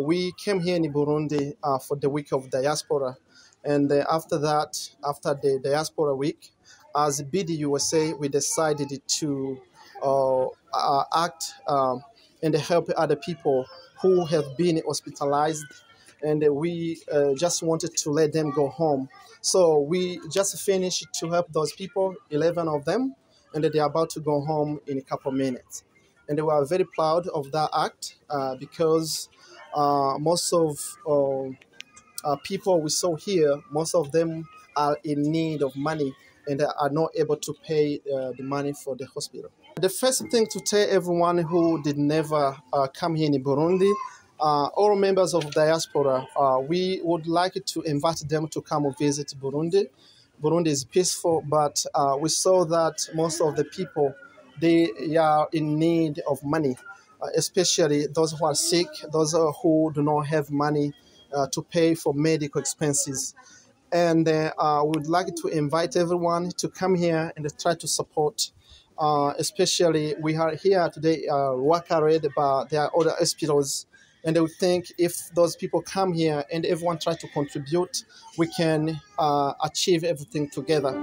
we came here in Burundi for the week of diaspora. And after that, after the diaspora week, as BDUSA, we decided to act and help other people who have been hospitalized, and we just wanted to let them go home. So we just finished to help those people, 11 of them, and they're about to go home in a couple minutes. And we are very proud of that act because most of people we saw here, most of them are in need of money and are not able to pay the money for the hospital. The first thing to tell everyone who did never come here in Burundi, all members of diaspora, we would like to invite them to come visit Burundi. Burundi is peaceful, but we saw that most of the people, they are in need of money, especially those who are sick, those who do not have money to pay for medical expenses. And we would like to invite everyone to come here and try to support. Especially, we are here today, Rwakared, but there are other hospitals. And I would think if those people come here and everyone try to contribute, we can achieve everything together.